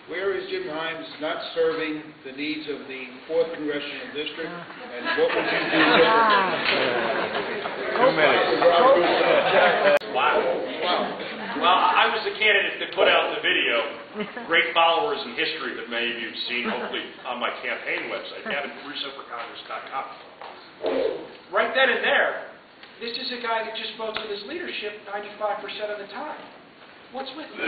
Where is Jim Himes not serving the needs of the 4th Congressional District, and what would you do differently? Wow. Well, I was the candidate that put out the video. Great followers in history that many of you have seen, hopefully, on my campaign website, GavinRussoForCongress.com. Right then and there, this is a guy that just votes with his leadership 95% of the time. What's with you?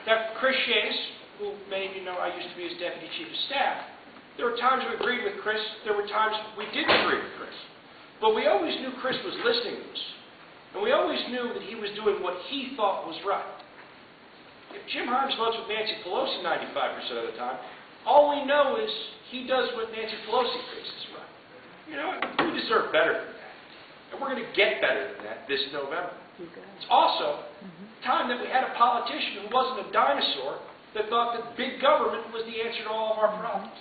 Now, Chris Shays, who many of you know I used to be his Deputy Chief of Staff, there were times we agreed with Chris, there were times we didn't agree with Chris. But we always knew Chris was listening to us. And we always knew that he was doing what he thought was right. If Jim Himes votes with Nancy Pelosi 95% of the time, all we know is he does what Nancy Pelosi thinks is right. You know, we deserve better than that. And we're going to get better than that this November. It's also time that we had a politician who wasn't a dinosaur that thought that big government was the answer to all of our problems.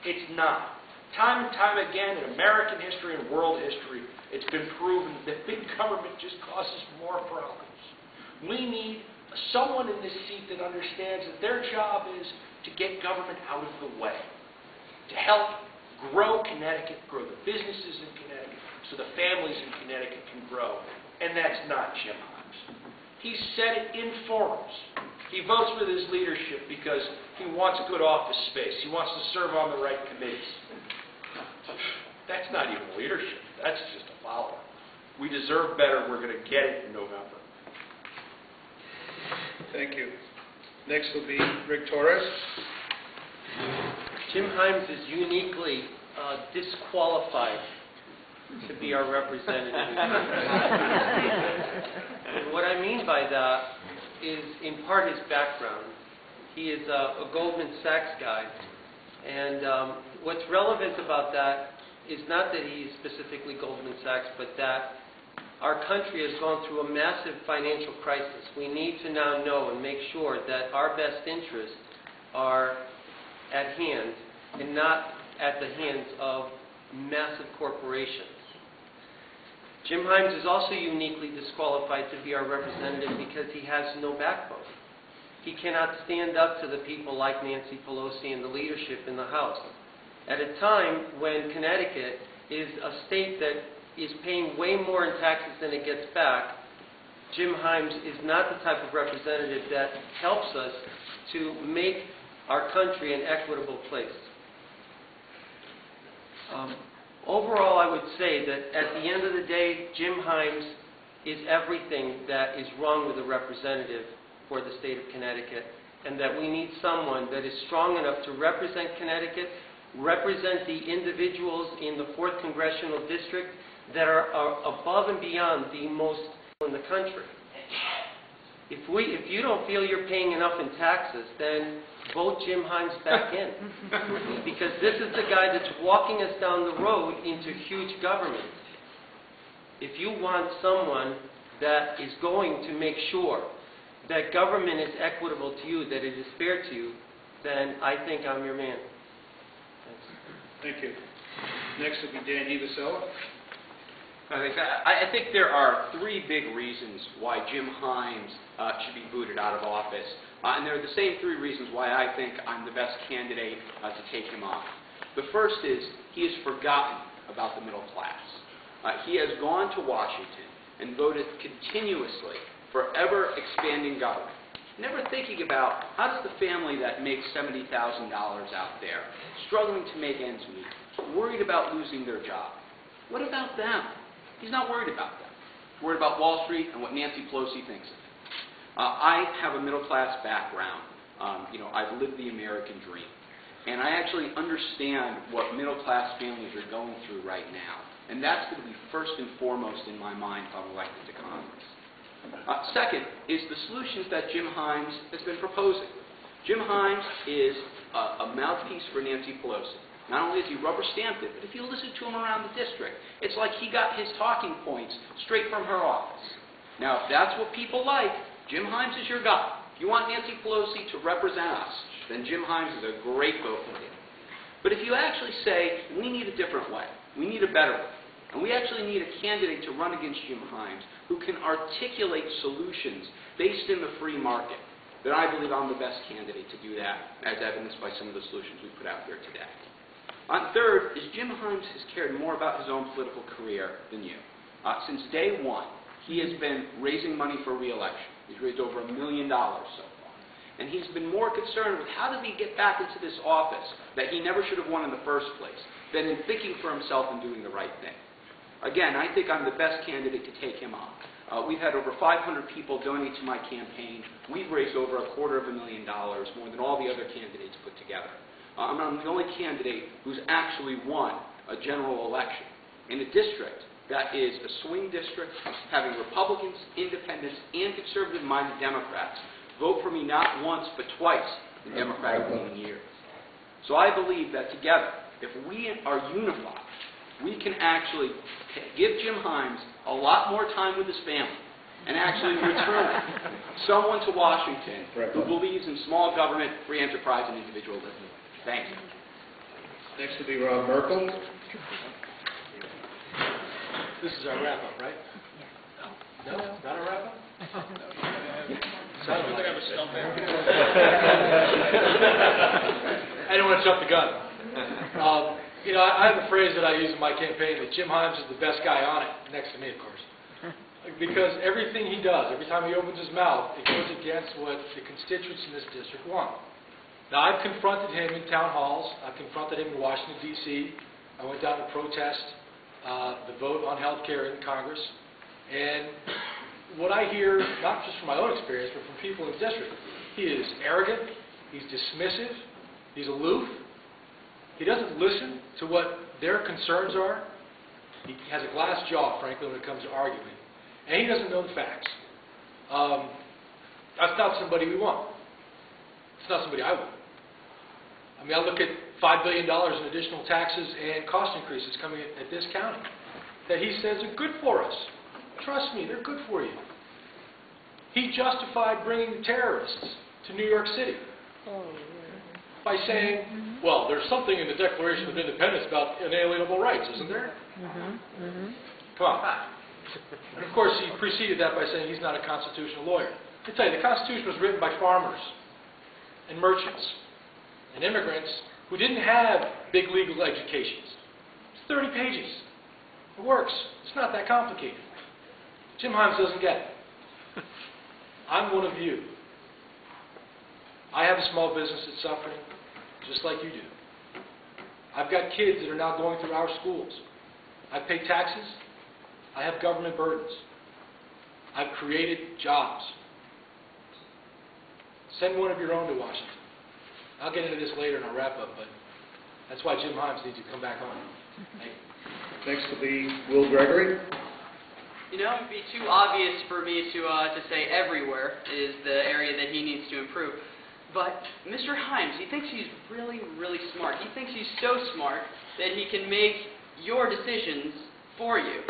It's not. Time and time again in American history and world history, it's been proven that big government just causes more problems. We need someone in this seat that understands that their job is to get government out of the way, to help grow Connecticut, grow the businesses in Connecticut, so the families in Connecticut can grow. And that's not Jim Himes. He said it in forums. He votes with his leadership because he wants good office space. He wants to serve on the right committees. That's not even leadership. That's just a follower. We deserve better. We're going to get it in November. Thank you. Next will be Rick Torres. Jim Himes is uniquely disqualified to be our representative. And what I mean by that is, in part, his background. He is a Goldman Sachs guy. And what's relevant about that is not that he is specifically Goldman Sachs, but that our country has gone through a massive financial crisis. We need to now know and make sure that our best interests are at hand and not at the hands of massive corporations. Jim Himes is also uniquely disqualified to be our representative because he has no backbone. He cannot stand up to the people like Nancy Pelosi and the leadership in the House. At a time when Connecticut is a state that is paying way more in taxes than it gets back, Jim Himes is not the type of representative that helps us to make our country an equitable place. Overall, I would say that at the end of the day, Jim Himes is everything that is wrong with a representative for the state of Connecticut, and that we need someone that is strong enough to represent Connecticut, represent the individuals in the 4th Congressional District that are above and beyond the most in the country. If you don't feel you're paying enough in taxes, then vote Jim Himes back in. Because this is the guy that's walking us down the road into huge government. If you want someone that is going to make sure that government is equitable to you, that it is fair to you, then I think I'm your man. Thanks. Thank you. Next will be Dan Evasella. I think there are 3 big reasons why Jim Himes should be booted out of office. And they're the same 3 reasons why I think I'm the best candidate to take him off. The first is he has forgotten about the middle class. He has gone to Washington and voted continuously for ever-expanding government, never thinking about how does the family that makes $70,000 out there, struggling to make ends meet, worried about losing their job. What about them? He's not worried about them. He's worried about Wall Street and what Nancy Pelosi thinks of it. I have a middle-class background. I've lived the American dream. And I actually understand what middle-class families are going through right now. And that's going to be first and foremost in my mind if I'm elected to Congress. Second is the solutions that Jim Himes has been proposing. Jim Himes is a mouthpiece for Nancy Pelosi. Not only has he rubber-stamped it, but if you listen to him around the district, it's like he got his talking points straight from her office. Now, if that's what people like, Jim Himes is your guy. If you want Nancy Pelosi to represent us, then Jim Himes is a great vote for him. But if you actually say, we need a different way, we need a better way, and we actually need a candidate to run against Jim Himes who can articulate solutions based in the free market, then I believe I'm the best candidate to do that, as evidenced by some of the solutions we put out here today. Third is Jim Himes has cared more about his own political career than you. Since day one, he has been raising money for re-election. He's raised over $1 million so far. And he's been more concerned with how does he get back into this office that he never should have won in the first place than in thinking for himself and doing the right thing. Again, I think I'm the best candidate to take him on. We've had over 500 people donate to my campaign. We've raised over $250,000, more than all the other candidates put together. I'm the only candidate who's actually won a general election in a district that is a swing district having Republicans, independents, and conservative-minded Democrats vote for me not once but twice in Democratic-leaning years. So I believe that together, if we are unified, we can actually give Jim Himes a lot more time with his family and actually return someone to Washington who believes in small government, free enterprise, and individualism. Thank you. Next will be Rob Merkel. This is our wrap-up, right? No? Not our wrap-up? Sounds like I have a stump there. I didn't want to jump the gun. I have a phrase that I use in my campaign that Jim Himes is the best guy on it, next to me, of course. Because everything he does, every time he opens his mouth, it goes against what the constituents in this district want. Now, I've confronted him in town halls. I've confronted him in Washington, D.C. I went down to protest the vote on health care in Congress. And what I hear, not just from my own experience, but from people in the district, he is arrogant, he's dismissive, he's aloof, he doesn't listen to what their concerns are. He has a glass jaw, frankly, when it comes to arguing. And he doesn't know the facts. That's not somebody we want. It's not somebody I want. I mean, I look at $5 billion in additional taxes and cost increases coming at this county that he says are good for us. Trust me, they're good for you. He justified bringing the terrorists to New York City by saying, well, there's something in the Declaration of Independence about inalienable rights, isn't there? Come on. And of course, he preceded that by saying he's not a constitutional lawyer. I tell you, the Constitution was written by farmers and merchants and immigrants who didn't have big legal educations. It's 30 pages. It works. It's not that complicated. Jim Himes doesn't get it. I'm one of you. I have a small business that's suffering, just like you do. I've got kids that are now going through our schools. I pay taxes. I have government burdens. I've created jobs. Send one of your own to Washington. I'll get into this later in our wrap-up, but that's why Jim Himes needs to come back on. Thank you. Next will be Will Gregory. You know, it would be too obvious for me to say everywhere is the area that he needs to improve. But Mr. Himes, he thinks he's really, really smart. He thinks he's so smart that he can make your decisions for you.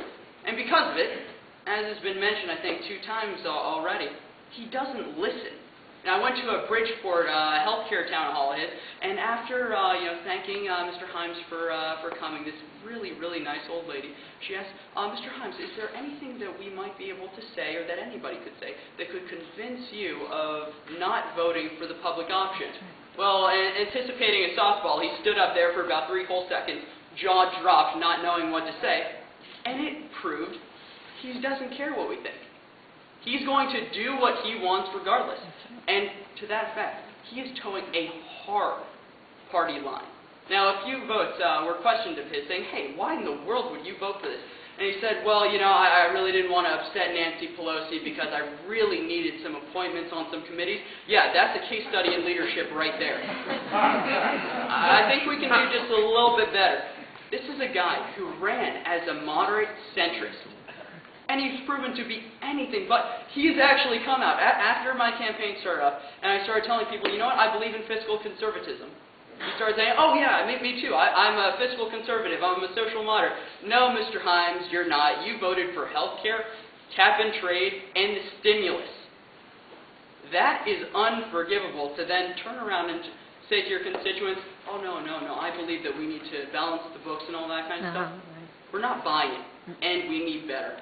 And because of it, as has been mentioned, I think 2 times already, he doesn't listen. Now, I went to a Bridgeport healthcare town hall, and after thanking Mr. Himes for coming, this really, really nice old lady, she asked, Mr. Himes, is there anything that we might be able to say, or that anybody could say, that could convince you of not voting for the public option? Well, anticipating a softball, he stood up there for about 3 whole seconds, jaw dropped, not knowing what to say, and it proved he doesn't care what we think. He's going to do what he wants regardless. And to that effect, he is towing a hard party line. Now, a few votes were questioned of his, saying, hey, why in the world would you vote for this? And he said, well, I really didn't want to upset Nancy Pelosi because I really needed some appointments on some committees. Yeah, that's a case study in leadership right there. I think we can do just a little bit better. This is a guy who ran as a moderate centrist. And he's proven to be anything but. He's actually come out after my campaign started up, and I started telling people, you know what, I believe in fiscal conservatism. He started saying, oh yeah, me too. I'm a fiscal conservative. I'm a social moderate. No, Mr. Himes, you're not. You voted for health care, cap and trade, and the stimulus. That is unforgivable to then turn around and say to your constituents, oh no, I believe that we need to balance the books and all that kind of stuff. We're not buying it, and we need better.